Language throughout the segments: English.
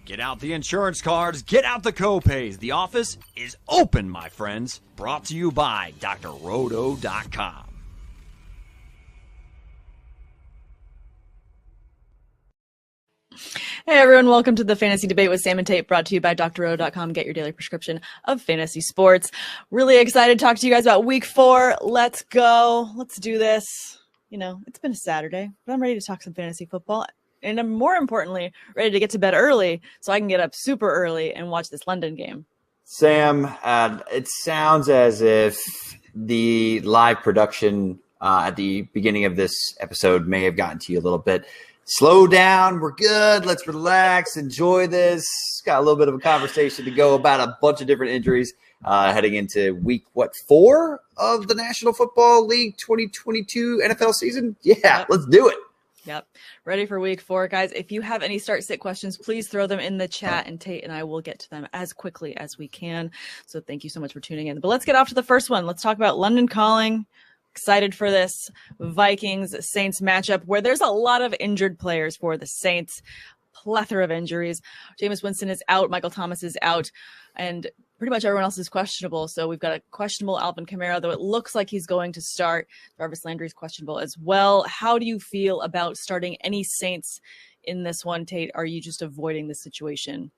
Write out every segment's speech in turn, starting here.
Get out the insurance cards, get out the co-pays. The office is open, my friends. Brought to you by drroto.com. Hey everyone, welcome to the Fantasy Debate with Sam and Tate, brought to you by drroto.com. Get your daily prescription of fantasy sports. Really excited to talk to you guys about week 4. Let's go. Let's do this. You know, it's been a Saturday, but I'm ready to talk some fantasy football. And I'm more importantly, ready to get to bed early so I can get up super early and watch this London game. Sam, it sounds as if the live production at the beginning of this episode may have gotten to you a little bit. Slow down. We're good. Let's relax. Enjoy this. Got a little bit of a conversation to go about a bunch of different injuries heading into week, 4 of the National Football League 2022 NFL season? Yeah, yep. Let's do it. Yep. Ready for week 4, guys. If you have any start-sit questions, please throw them in the chat, and Tate and I will get to them as quickly as we can. So thank you so much for tuning in. But let's get off to the first one. Let's talk about London Calling. Excited for this Vikings-Saints matchup where there's a lot of injured players for the Saints. Plethora of injuries. Jameis Winston is out. Michael Thomas is out. And pretty much everyone else is questionable. So we've got a questionable Alvin Kamara, though it looks like he's going to start. Jarvis Landry is questionable as well. How do you feel about starting any Saints in this one, Tate? Are you just avoiding the situation?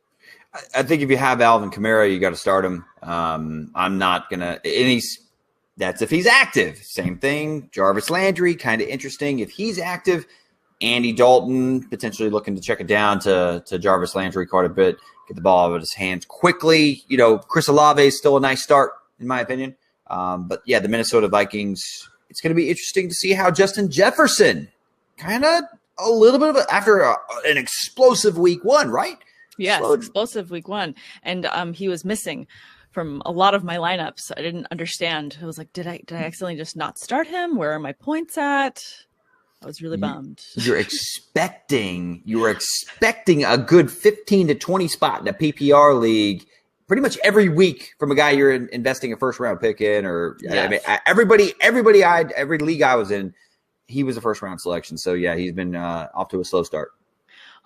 I think if you have Alvin Kamara, you got to start him. I'm not going to – that's if he's active. Same thing. Jarvis Landry, kind of interesting. If he's active, Andy Dalton potentially looking to check it down to Jarvis Landry quite a bit, get the ball out of his hands quickly. You know, Chris Olave is still a nice start, in my opinion. But, yeah, the Minnesota Vikings, it's going to be interesting to see how Justin Jefferson kind of a little bit of after an explosive week 1, right? Yes, explosive week 1. And he was missing from a lot of my lineups. I didn't understand. I was like, did I accidentally just not start him? Where are my points at? I was really bummed. You were expecting a good 15 to 20 spot in a PPR league pretty much every week from a guy you're investing a first round pick in, or yes. I mean, every league I was in, he was a first round selection. So yeah, he's been off to a slow start.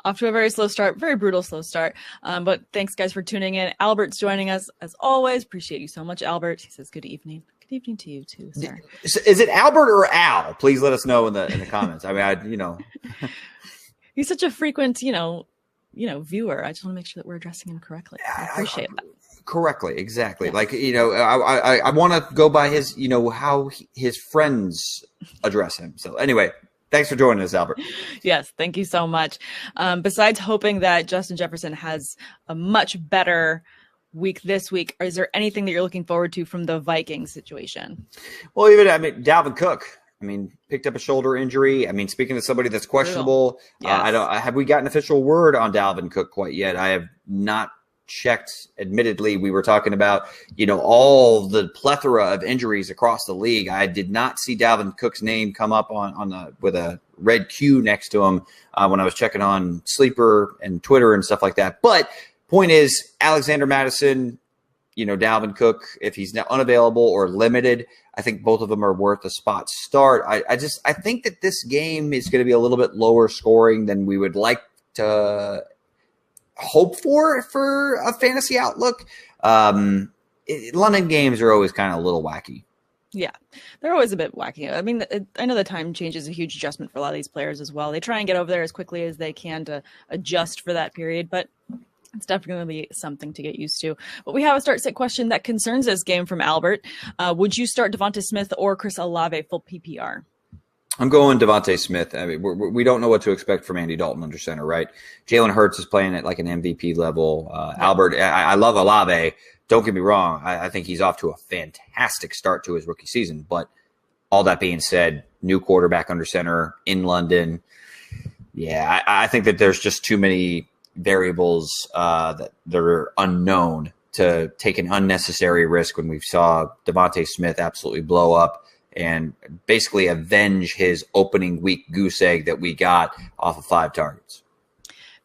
Off to a very slow start, very brutal slow start. But thanks, guys, for tuning in. Albert's joining us, as always. Appreciate you so much, Albert. He says good evening. Good evening to you, too, sir. Is it Albert or Al? Please let us know in the comments. I mean, He's such a frequent, viewer. I just want to make sure that we're addressing him correctly. I appreciate that. Correctly, exactly. Yeah. Like, I want to go by his, how his friends address him. So anyway, thanks for joining us, Albert. Yes, thank you so much. Besides hoping that Justin Jefferson has a much better week this week, is there anything that you're looking forward to from the Vikings situation? Well, Dalvin Cook, picked up a shoulder injury. Speaking of somebody that's questionable, yes. Have we gotten official word on Dalvin Cook quite yet? I have not checked. Admittedly, we were talking about, all the plethora of injuries across the league. I did not see Dalvin Cook's name come up with a red Q next to him when I was checking on Sleeper and Twitter and stuff like that. But point is, Alexander Mattison, Dalvin Cook, if he's now unavailable or limited, I think both of them are worth a spot start. I think that this game is going to be a little bit lower scoring than we would like to hope for a fantasy outlook. London games are always kind of a little wacky. Yeah, they're always a bit wacky. I know the time change is a huge adjustment for a lot of these players as well. They try and get over there as quickly as they can to adjust for that period, but it's definitely going to be something to get used to. But we have a start-sit question that concerns this game from Albert. Would you start Devonta Smith or Chris Olave full PPR? I'm going Devonta Smith. We don't know what to expect from Andy Dalton under center, right? Jalen Hurts is playing at like an MVP level. Albert, I love Olave. Don't get me wrong. I think he's off to a fantastic start to his rookie season. But all that being said, new quarterback under center in London. Yeah, I think that there's just too many variables that are unknown to take an unnecessary risk when we saw Devonta Smith absolutely blow up and basically avenge his opening week goose egg that we got off of 5 targets.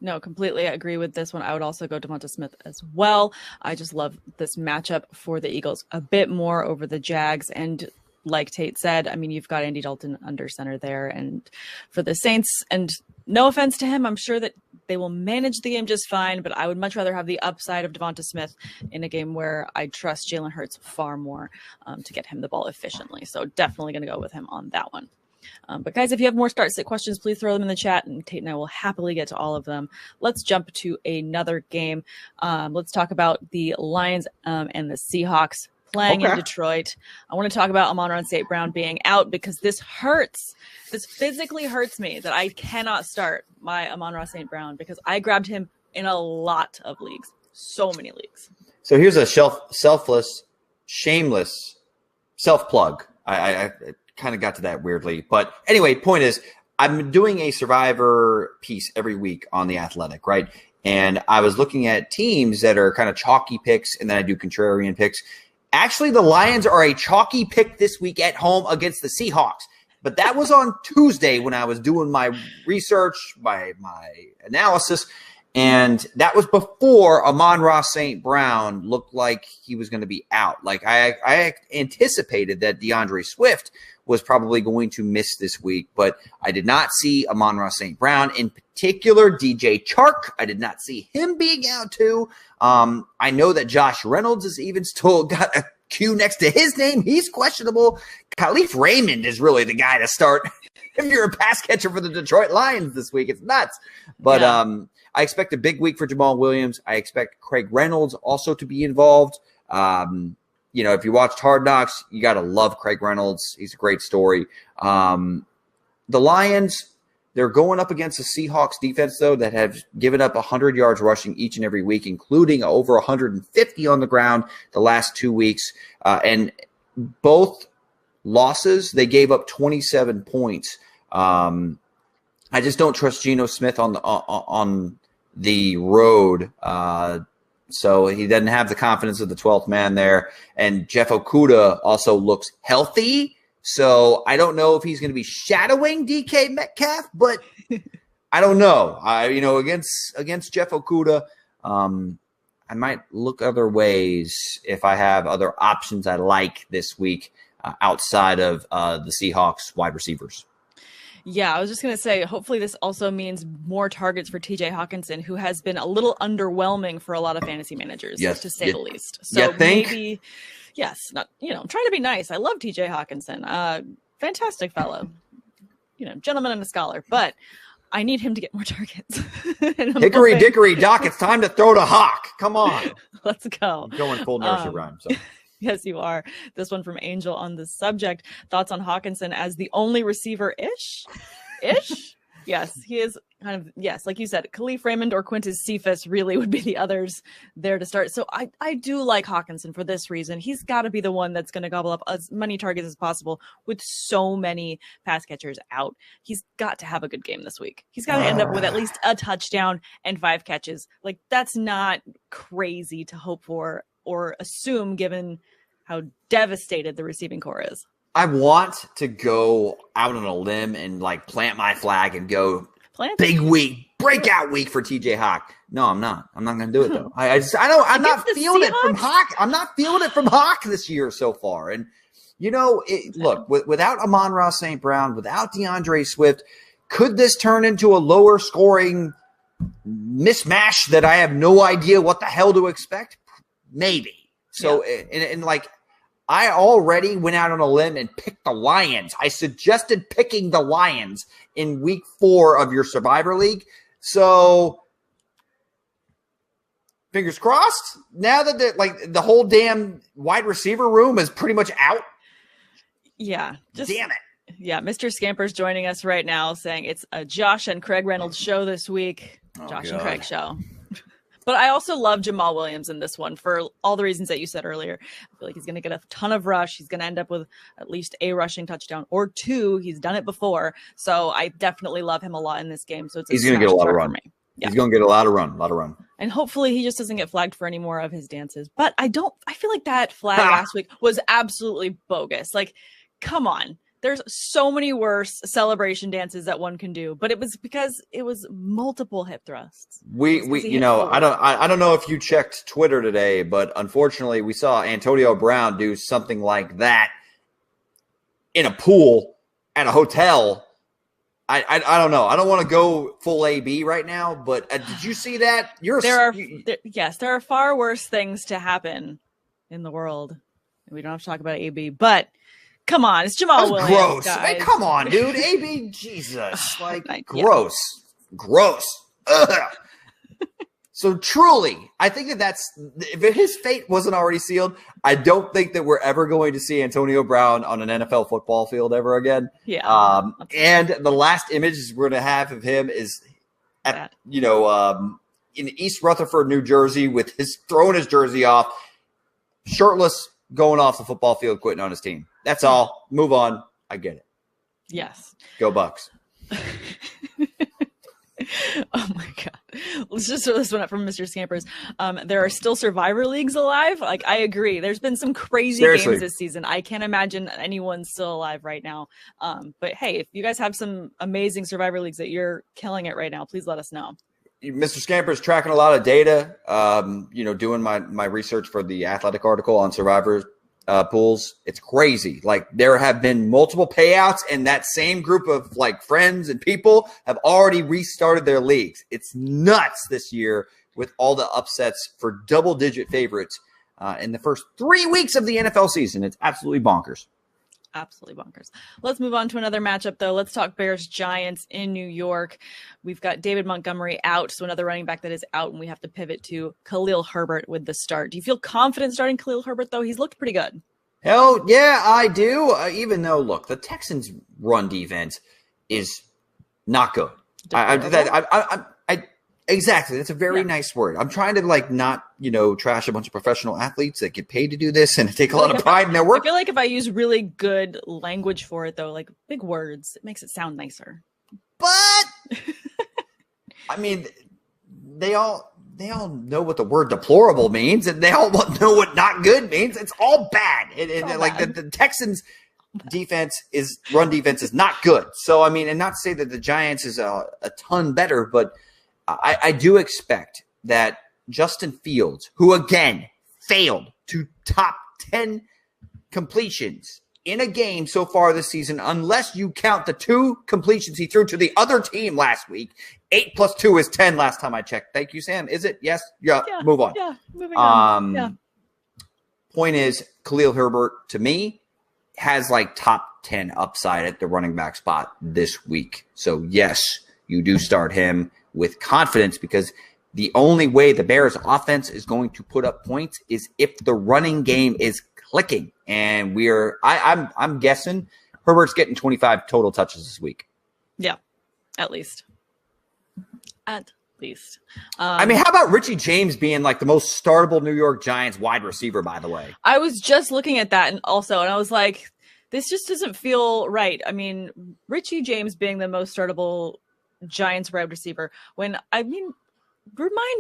No, completely agree with this one. I would also go Devonta Smith as well. I just love this matchup for the Eagles a bit more over the Jags. And like Tate said, you've got Andy Dalton under center there. And for the Saints, and no offense to him, I'm sure that they will manage the game just fine, but I would much rather have the upside of Devonta Smith in a game where I trust Jalen Hurts far more to get him the ball efficiently. So definitely going to go with him on that one. But guys, if you have more start-sit questions, please throw them in the chat, and Tate and I will happily get to all of them. Let's jump to another game. Let's talk about the Lions and the Seahawks playing in Detroit. I want to talk about Amon-Ra St. Brown being out because this hurts. This physically hurts me that I cannot start my Amon-Ra St. Brown because I grabbed him in a lot of leagues. So many leagues. So here's a selfless, shameless self-plug. I kind of got to that weirdly. But anyway, point is, I'm doing a Survivor piece every week on The Athletic, right? And I was looking at teams that are kind of chalky picks, and then I do contrarian picks. Actually, the Lions are a chalky pick this week at home against the Seahawks. But that was on Tuesday when I was doing my research, my analysis, and that was before Amon-Ra St. Brown looked like he was going to be out. Like I anticipated that DeAndre Swift was probably going to miss this week, but I did not see Amon-Ra St. Brown, in particular DJ Chark. I did not see him being out too. I know that Josh Reynolds is even still got a Q next to his name. He's questionable. Khalif Raymond is really the guy to start if you're a pass catcher for the Detroit Lions this week. It's nuts. But I expect a big week for Jamal Williams. I expect Craig Reynolds also to be involved. If you watched Hard Knocks, you got to love Craig Reynolds. He's a great story. The Lions, they're going up against the Seahawks defense, though, that have given up 100 yards rushing each and every week, including over 150 on the ground the last 2 weeks. And both losses, they gave up 27 points. I just don't trust Geno Smith on the road. So he doesn't have the confidence of the 12th man there. And Jeff Okudah also looks healthy. So I don't know if he's going to be shadowing DK Metcalf, but I don't know. Against Jeff Okudah, I might look other ways if I have other options I like this week outside of the Seahawks wide receivers. Yeah, I was just going to say, hopefully this also means more targets for TJ Hawkinson, who has been a little underwhelming for a lot of fantasy managers, to say the least. So maybe, yes, not, I'm trying to be nice. I love TJ Hawkinson. Fantastic fellow, gentleman and a scholar, but I need him to get more targets. Hickory dickory dock, it's time to throw to Hawk. Come on. Let's go. I'm going full nursery rhyme. So. Yes, you are. This one from Angel on the subject. Thoughts on Hawkinson as the only receiver-ish? Yes, he is kind of, yes, like you said, Khalif Raymond or Quintus Cephas really would be the others there to start. So I do like Hawkinson for this reason. He's got to be the one that's going to gobble up as many targets as possible with so many pass catchers out. He's got to have a good game this week. He's got to end up with at least a touchdown and 5 catches. Like, that's not crazy to hope for or assume given how devastated the receiving core is. I want to go out on a limb and plant my flag and go big week, breakout week for TJ Hawk. No, I'm not. I'm not going to do it though. I'm not feeling it from Hawk. I'm not feeling it from Hawk this year so far. And look, without Amon-Ra St. Brown, without DeAndre Swift, could this turn into a lower scoring mismatch that I have no idea what the hell to expect? Maybe. So, and I already went out on a limb and picked the Lions. I suggested picking the Lions in week 4 of your Survivor League. So, fingers crossed. Now that the whole damn wide receiver room is pretty much out. Yeah. Damn it. Yeah. Mr. Scamper's joining us right now saying it's a Josh and Craig Reynolds show this week. Josh and Craig show. But I also love Jamal Williams in this one for all the reasons that you said earlier. I feel like he's going to get a ton of rush. He's going to end up with at least a rushing touchdown or 2. He's done it before. So I definitely love him a lot in this game. So he's going to get a lot of run. Yeah. He's going to get a lot of run. And hopefully he just doesn't get flagged for any more of his dances. But I feel like that flag last week was absolutely bogus. Come on. There's so many worse celebration dances that one can do, but it was because it was multiple hip thrusts. I don't know if you checked Twitter today, but unfortunately we saw Antonio Brown do something like that in a pool at a hotel I don't know. I don't want to go full AB right now, but did you see that? Yes, there are far worse things to happen in the world. We don't have to talk about AB, but come on, it's Jamal Williams. Gross. Guys. Hey, come on, dude. AB, Jesus. Gross. Gross. Ugh. So truly, I think that's if his fate wasn't already sealed, I don't think that we're ever going to see Antonio Brown on an NFL football field ever again. Yeah. And the last images we're going to have of him is at, in East Rutherford, New Jersey, with his throwing his jersey off, shirtless, going off the football field, quitting on his team. That's all. Move on. I get it. Yes. Go Bucks. Oh my God. Let's just throw this one up from Mr. Scampers. There are still Survivor Leagues alive. Like, I agree. There's been some crazy games this season. I can't imagine anyone's still alive right now. But hey, if you guys have some amazing Survivor Leagues that you're killing it right now, please let us know. Mr. Scamper's tracking a lot of data, doing my research for the Athletic article on Survivor pools. It's crazy. Like, there have been multiple payouts, and that same group of like friends and people have already restarted their leagues. It's nuts this year with all the upsets for double-digit favorites in the first 3 weeks of the NFL season. It's absolutely bonkers. Absolutely bonkers. Let's move on to another matchup, though. Let's talk Bears-Giants in New York. We've got David Montgomery out, so another running back that is out, and we have to pivot to Khalil Herbert with the start. Do you feel confident starting Khalil Herbert, though? He's looked pretty good. Hell yeah, I do. Even though, look, the Texans' run defense is not good. Exactly. That's a very nice word. I'm trying to not, trash a bunch of professional athletes that get paid to do this and take a lot of pride in their work. I feel like if I use really good language for it, though, like big words, it makes it sound nicer. But I mean, they all know what the word deplorable means, and they all know what not good means. It's all bad. The Texans run defense is not good. So, I mean, and not to say that the Giants is a ton better, but I do expect that Justin Fields, who again failed to top 10 completions in a game so far this season, unless you count the 2 completions he threw to the other team last week. 8 + 2 is 10 last time I checked. Thank you, Sam. Is it? Yes. Yeah. Move on. Yeah. Moving on. Yeah. Point is, Khalil Herbert, to me, has top 10 upside at the running back spot this week. So, yes, you do start him with confidence, because the only way the Bears offense is going to put up points is if the running game is clicking. And I'm guessing Herbert's getting 25 total touches this week. Yeah, at least. At least. How about Richie James being the most startable New York Giants wide receiver, by the way? I was just looking at that and I was like, this just doesn't feel right. I mean, Richie James being the most startable Giants wide receiver, remind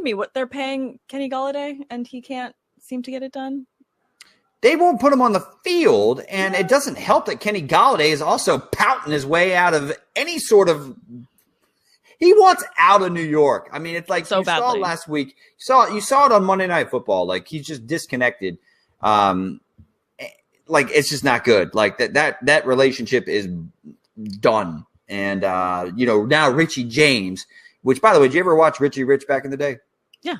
me what they're paying Kenny Golladay and he can't seem to get it done. They won't put him on the field, and it doesn't help that Kenny Golladay is also pouting his way out of any sort of – he wants out of New York. I mean, it's like so you badly. Saw last week. You saw it on Monday Night Football. He's just disconnected. It's just not good. That relationship is done. And, now Richie James, which, by the way, did you ever watch Richie Rich back in the day? Yeah.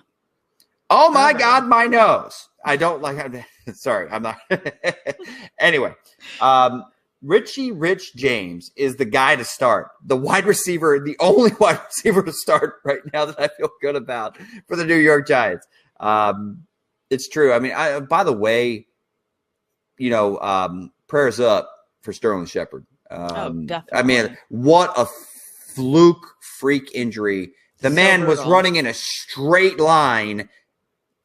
Oh, my God, my nose. I don't sorry, I'm not. Anyway, Richie Rich James is the guy to start. The only wide receiver to start right now that I feel good about for the New York Giants. It's true. I mean, by the way, prayers up for Sterling Shepard. Definitely. I mean, what a fluke freak injury. The man was running in a straight line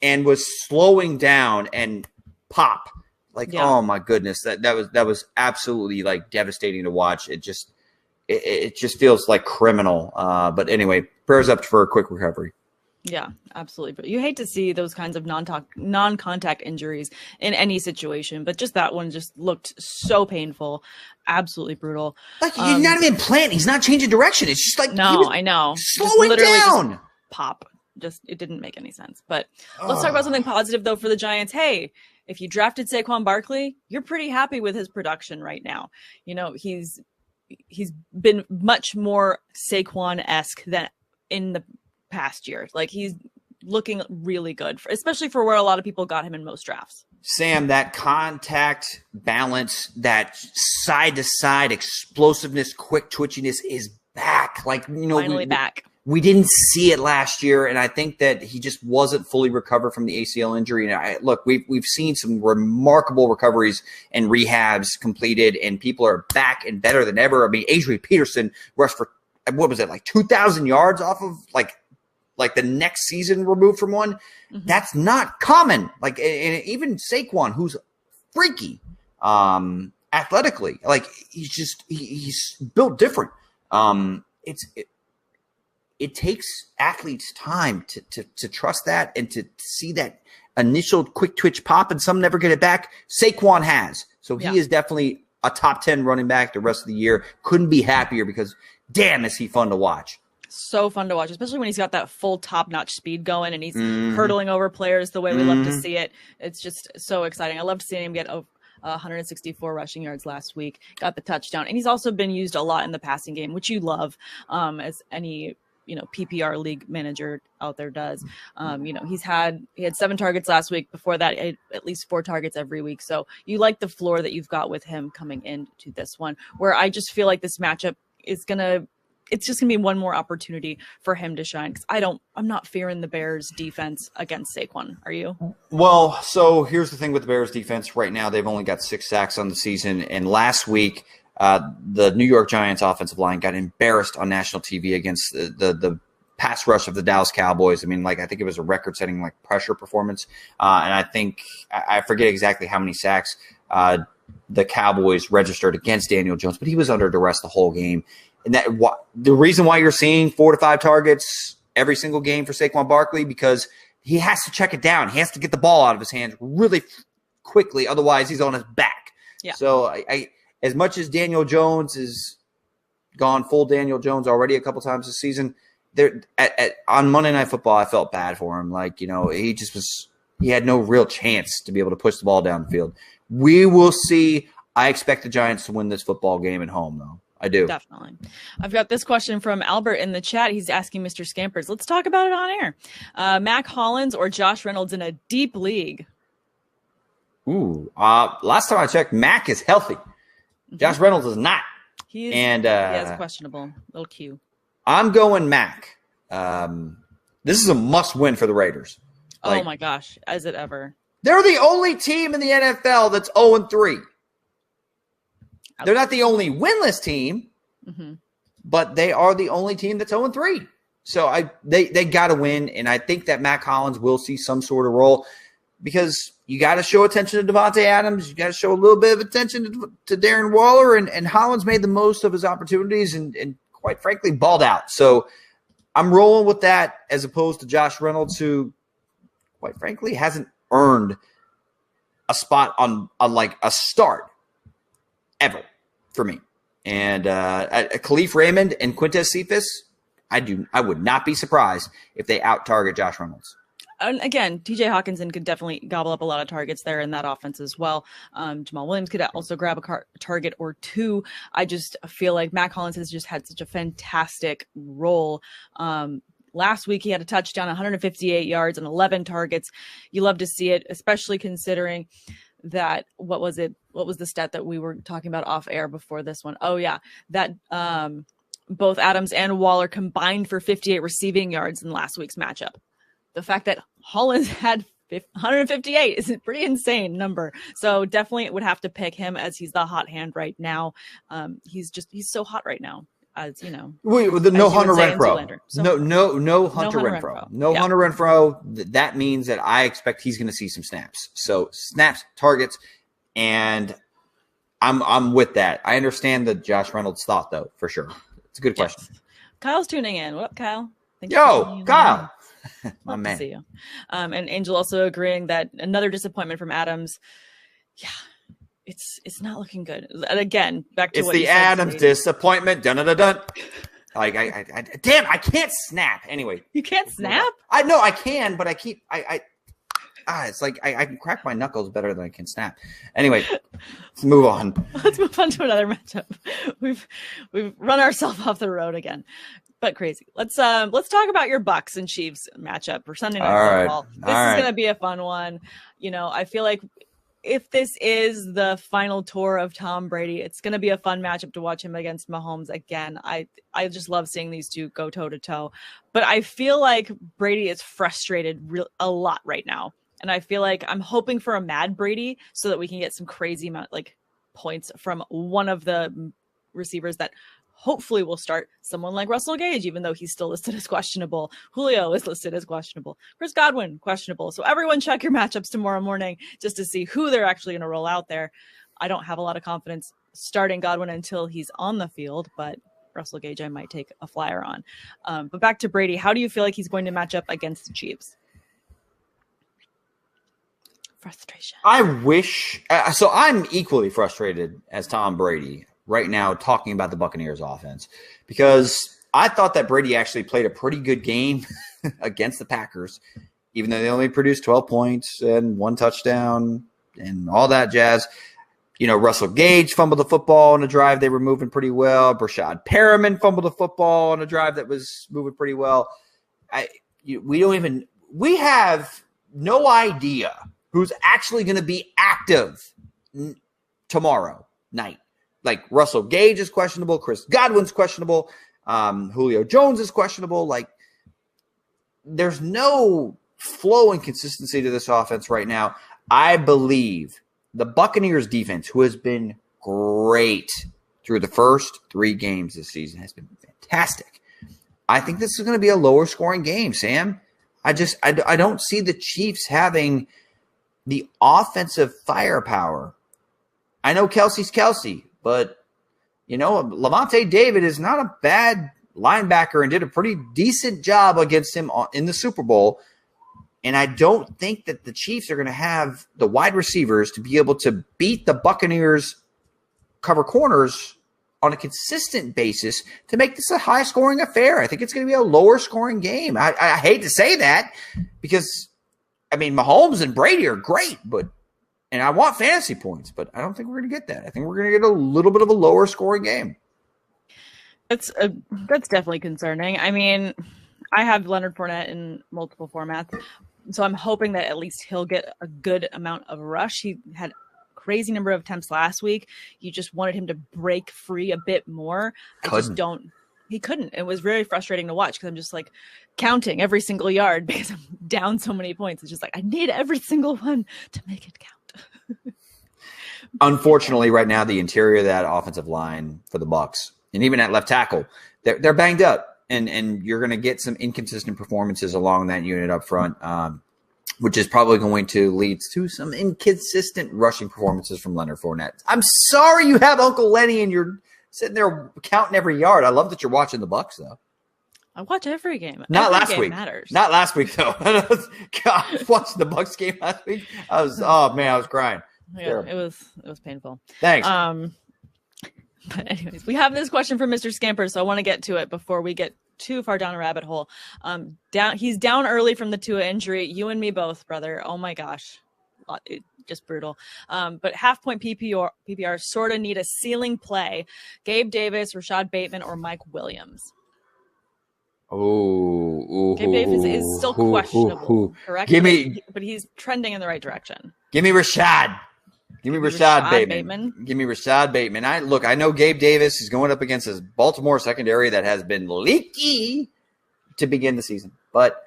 and was slowing down and pop. Oh my goodness. That was absolutely devastating to watch. It just feels like criminal. But anyway, prayers up for a quick recovery. Yeah, absolutely. But you hate to see those kinds of non-contact injuries in any situation, but just that one just looked so painful, absolutely brutal. He's not even planting. He's not changing direction. It's just no, I know, slowing down. Just pop. It didn't make any sense. But let's talk about something positive though for the Giants. Hey, if you drafted Saquon Barkley, you're pretty happy with his production right now. He's he's been much more Saquon-esque than in the past year. Like, he's looking really good, especially for where a lot of people got him in most drafts. Sam, that contact balance, that side-to-side explosiveness, quick twitchiness is back. Like, Finally back. We didn't see it last year, and I think that he just wasn't fully recovered from the ACL injury. And look, we've seen some remarkable recoveries and rehabs completed, and people are back and better than ever. I mean, Adrian Peterson rushed for, what was it, like 2,000 yards off of like the next season removed from one. Mm-hmm. That's not common. Like, and even Saquon, who's freaky athletically, like he's built different. It takes athletes time to trust that and to see that initial quick twitch pop, and some never get it back. Saquon has. So he is definitely a top 10 running back the rest of the year. Couldn't be happier because, damn, is he fun to watch. So fun to watch, especially when he's got that full top-notch speed going and he's hurdling over players the way we love to see it. It's just so exciting. I loved seeing him get 164 rushing yards last week, got the touchdown. And he's also been used a lot in the passing game, which you love, as any PPR league manager out there does. He had 7 targets last week. Before that, at least 4 targets every week. So you like the floor that you've got with him coming into this one, where I just feel like this matchup is it's just gonna be one more opportunity for him to shine. Because I'm not fearing the Bears defense against Saquon. Are you? Well, so here's the thing with the Bears defense right now. They've only got 6 sacks on the season. And last week, the New York Giants offensive line got embarrassed on national TV against the pass rush of the Dallas Cowboys. I mean, I think it was a record-setting pressure performance. And I think I forget exactly how many sacks the Cowboys registered against Daniel Jones, but he was under duress the whole game. And the reason why you're seeing 4 to 5 targets every single game for Saquon Barkley, because he has to check it down. He has to get the ball out of his hands really quickly. Otherwise, he's on his back. Yeah. So I as much as Daniel Jones is gone full Daniel Jones already a couple times this season, on Monday Night Football, I felt bad for him. He had no real chance to be able to push the ball down the field. We will see. I expect the Giants to win this football game at home, though. I do. Definitely. I've got this question from Albert in the chat. He's asking Mr. Scampers. Let's talk about it on air. Mac Hollins or Josh Reynolds in a deep league? Ooh. Last time I checked, Mac is healthy. Josh Reynolds is not. He is questionable. Little Q. I'm going Mac. This is a must-win for the Raiders. Oh, my gosh. Is it ever? They're the only team in the NFL that's 0-3. They're not the only winless team, but they are the only team that's 0-3. So they got to win, and I think that Mac Hollins will see some sort of role because you got to show attention to Devontae Adams. You got to show a little bit of attention to Darren Waller, and Hollins made the most of his opportunities and quite frankly, balled out. So I'm rolling with that as opposed to Josh Reynolds, who quite frankly hasn't earned a spot on a start ever for me. And Khalif Raymond and Quintez Cephas, I would not be surprised if they out-target Josh Reynolds. And again, TJ Hawkinson could definitely gobble up a lot of targets there in that offense as well. Jamal Williams could also grab a target or 2. I just feel like Mac Hollins has just had such a fantastic role. Last week, he had a touchdown, 158 yards and 11 targets. You love to see it, especially considering that, what was the stat that we were talking about off air before this one? Oh yeah, that both Adams and Waller combined for 58 receiving yards in last week's matchup. The fact that Hollins had 158 is a pretty insane number. So definitely would have to pick him as he's the hot hand right now. He's so hot right now. As you know, no Hunter Renfrow. No Hunter Renfrow. No Hunter Renfrow. That means that I expect he's going to see some snaps. So snaps, targets, and I'm with that. I understand the Josh Reynolds thought though, for sure. It's a good question. Kyle's tuning in. What up, Kyle? Yo, Kyle. My man. To see you. And Angel also agreeing that another disappointment from Adams. Yeah. It's not looking good. And again, back to what you said. It's the Adams disappointment. Dun dun dun. Damn, I can't snap. Anyway, you can't snap. I know I can, but I keep. It's like I can crack my knuckles better than I can snap. Anyway, let's move on. Let's move on to another matchup. We've run ourselves off the road again, but crazy. Let's talk about your Bucks and Chiefs matchup for Sunday Night Football. This is going to be a fun one. I feel like if this is the final tour of Tom Brady, it's going to be a fun matchup to watch him against Mahomes again. I just love seeing these two go toe to toe, but I feel like Brady is frustrated a lot right now. And I feel like I'm hoping for a mad Brady so that we can get some crazy amount points from one of the receivers that hopefully will start, someone like Russell Gage, even though he's still listed as questionable. Julio is listed as questionable. Chris Godwin, questionable. So everyone check your matchups tomorrow morning just to see who they're actually going to roll out there. I don't have a lot of confidence starting Godwin until he's on the field, but Russell Gage I might take a flyer on. But back to Brady, how do you feel like he's going to match up against the Chiefs? Frustration. I wish so. I'm equally frustrated as Tom Brady right now talking about the Buccaneers offense, because I thought that Brady actually played a pretty good game against the Packers, even though they only produced 12 points and 1 touchdown and all that jazz. Russell Gage fumbled the football on a drive they were moving pretty well. Brashad Perriman fumbled the football on a drive that was moving pretty well. We have no idea who's actually going to be active tomorrow night. Like Russell Gage is questionable. Chris Godwin's questionable. Julio Jones is questionable. There's no flow and consistency to this offense right now. I believe the Buccaneers defense, who has been great through the first 3 games this season, has been fantastic. I think this is going to be a lower scoring game, Sam. I don't see the Chiefs having the offensive firepower. I know Kelsey's Kelsey, but, Lavonte David is not a bad linebacker and did a pretty decent job against him in the Super Bowl. And I don't think that the Chiefs are going to have the wide receivers to be able to beat the Buccaneers cover corners on a consistent basis to make this a high-scoring affair. I think it's going to be a lower-scoring game. I hate to say that because, Mahomes and Brady are great, and I want fantasy points, but I don't think we're going to get that. I think we're going to get a little bit of a lower-scoring game. That's definitely concerning. I have Leonard Fournette in multiple formats, so I'm hoping that at least he'll get a good amount of rush. He had crazy number of attempts last week. You just wanted him to break free a bit more. He couldn't. It was very frustrating to watch because I'm just counting every single yard because I'm down so many points. It's just I need every single one to make it count. Unfortunately, right now, the interior of that offensive line for the Bucs, and even at left tackle, they're banged up. And you're going to get some inconsistent performances along that unit up front, which is probably going to lead to some inconsistent rushing performances from Leonard Fournette. I'm sorry you have Uncle Lenny and you're sitting there counting every yard. I love that you're watching the Bucs, though. I watch every game. Not every last game week. Matters. Not last week, though. God, I was watching the Bucs game last week. I was crying. Yeah, Terrible. it was painful. Thanks. But anyways, we have this question from Mr. Scamper, so I want to get to it before we get too far down a rabbit hole. He's down early from the Tua injury. You and me both, brother. Oh my gosh. Just brutal. But half-point PPR sort of need a ceiling play. Gabe Davis, Rashad Bateman, or Mike Williams. Gabe Davis is still questionable, correct? But he's trending in the right direction. Give me Rashad. Give me Rashad Bateman. Give me Rashad Bateman. I know Gabe Davis is going up against a Baltimore secondary that has been leaky to begin the season. But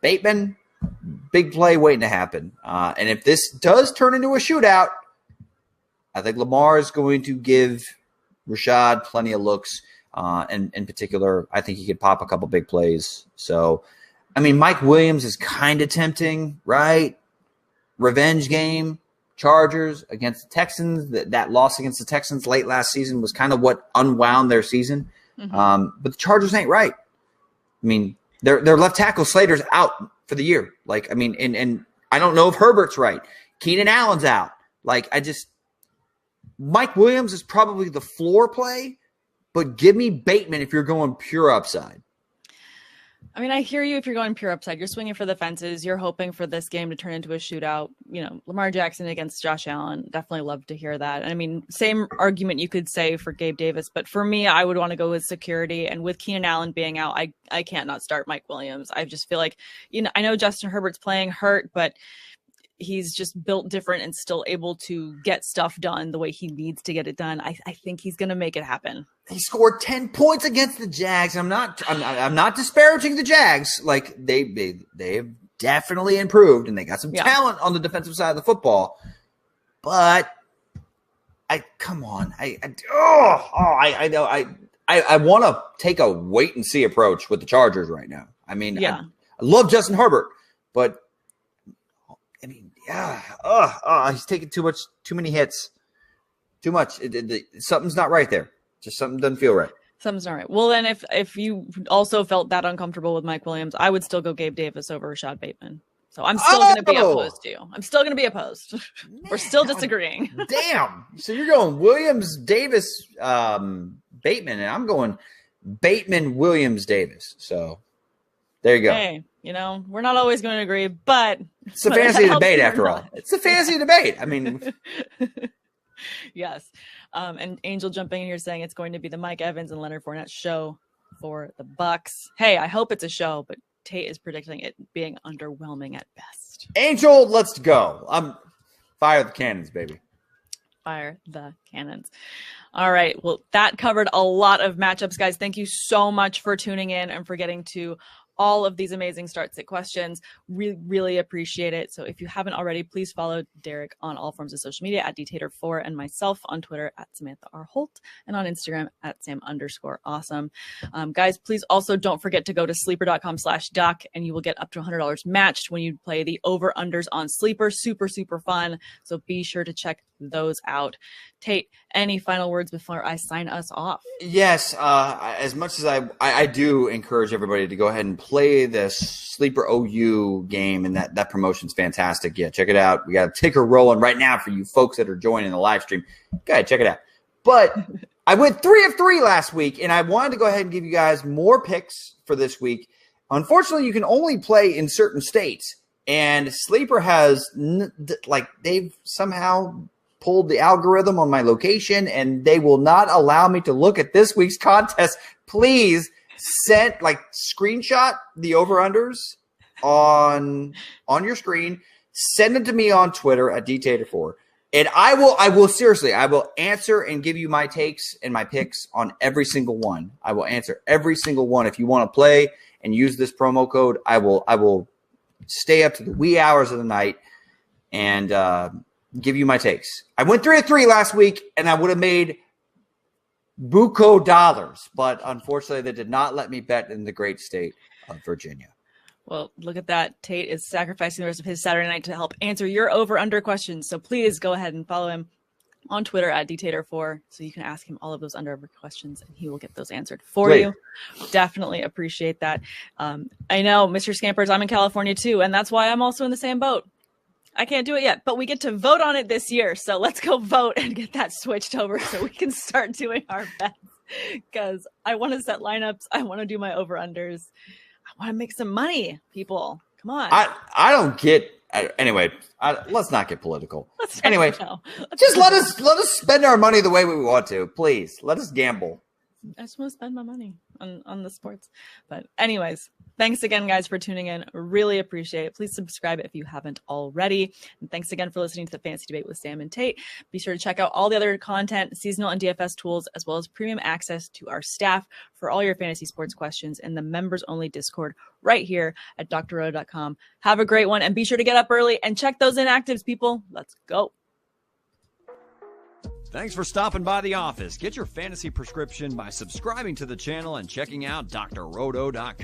Bateman, big play waiting to happen. And if this does turn into a shootout, I think Lamar is going to give Rashad plenty of looks. And in particular, I think he could pop a couple big plays. So, Mike Williams is kind of tempting, right? Revenge game. Chargers against the Texans. That loss against the Texans late last season was kind of what unwound their season. Mm-hmm. But the Chargers ain't right. Their left tackle Slater's out for the year. And I don't know if Herbert's right. Keenan Allen's out. Mike Williams is probably the floor play, but give me Bateman if you're going pure upside. I mean, I hear you if you're going pure upside. You're swinging for the fences. You're hoping for this game to turn into a shootout. Lamar Jackson against Josh Allen. Definitely love to hear that. I mean, same argument you could say for Gabe Davis. But for me, I would want to go with security. And with Keenan Allen being out, I can't not start Mike Williams. I just feel like, I know Justin Herbert's playing hurt, but he's just built different and still able to get stuff done the way he needs to get it done. I think he's going to make it happen. He scored 10 points against the Jags. I'm not disparaging the Jags. Like they've definitely improved and they got some talent on the defensive side of the football. But come on. I know. I want to take a wait and see approach with the Chargers right now. I mean, I love Justin Herbert, but I mean, he's taking too many hits, too much. Something's not right there. Just something doesn't feel right. Something's not right. Well, then if you also felt that uncomfortable with Mike Williams, I would still go Gabe Davis over Rashad Bateman. So I'm still going to be opposed to you. I'm still going to be opposed. We're still disagreeing. Damn. So you're going Williams, Davis, Bateman, and I'm going Bateman, Williams, Davis. So there you go. Hey, we're not always going to agree, but it's a fantasy debate after all. It's a fantasy debate. I mean, yes. And Angel jumping in here saying it's going to be the Mike Evans and Leonard Fournette show for the Bucks. Hey, I hope it's a show, but Tate is predicting it being underwhelming at best. Angel, let's go. Fire the cannons, baby. Fire the cannons. All right. Well, that covered a lot of matchups, guys. Thank you so much for tuning in and for getting to all of these amazing start sit questions. Really appreciate it. So if you haven't already, please follow Derek on all forms of social media at dtater4 and myself on Twitter at Samantha R. Holt and on Instagram at Sam_awesome. Guys, please also don't forget to go to sleeper.com/duck and you will get up to $100 matched when you play the over-unders on Sleeper. Super, super fun. So be sure to check those out. Tate, any final words before I sign us off? Yes. As much as I do encourage everybody to go ahead and play this Sleeper OU game, and that promotion's fantastic. Yeah, check it out. We got a ticker rolling right now for you folks that are joining the live stream. Go ahead, check it out. But I went 3 of 3 last week, and I wanted to go ahead and give you guys more picks for this week. Unfortunately, you can only play in certain states, and Sleeper has they've somehow pulled the algorithm on my location, and they will not allow me to look at this week's contest. Please screenshot the over-unders on your screen. Send it to me on Twitter at dtater4. And I will answer and give you my takes and my picks on every single one. I will answer every single one. If you want to play and use this promo code, I will stay up to the wee hours of the night and give you my takes. I went 3 of 3 last week, and I would have made buco dollars, but unfortunately, they did not let me bet in the great state of Virginia. Well, look at that. Tate is sacrificing the rest of his Saturday night to help answer your over-under questions. So please go ahead and follow him on Twitter at dtater4 so you can ask him all of those under questions, and he will get those answered for you. Definitely appreciate that. I know, Mr. Scampers, I'm in California too, and that's why I'm also in the same boat. I can't do it yet, but we get to vote on it this year. So let's go vote and get that switched over so we can start doing our bets, because I want to set lineups. I want to do my over-unders. I want to make some money, people. Come on. I don't get – anyway, let's not get political. Just let us spend our money the way we want to. Please, let us gamble. I just want to spend my money on the sports. But anyways, thanks again, guys, for tuning in. Really appreciate it. Please subscribe if you haven't already. And thanks again for listening to the Fantasy Debate with Sam and Tate. Be sure to check out all the other content, seasonal and DFS tools, as well as premium access to our staff for all your fantasy sports questions in the members-only Discord right here at drroto.com. Have a great one, and be sure to get up early and check those inactives, people. Let's go. Thanks for stopping by the office. Get your fantasy prescription by subscribing to the channel and checking out drroto.com.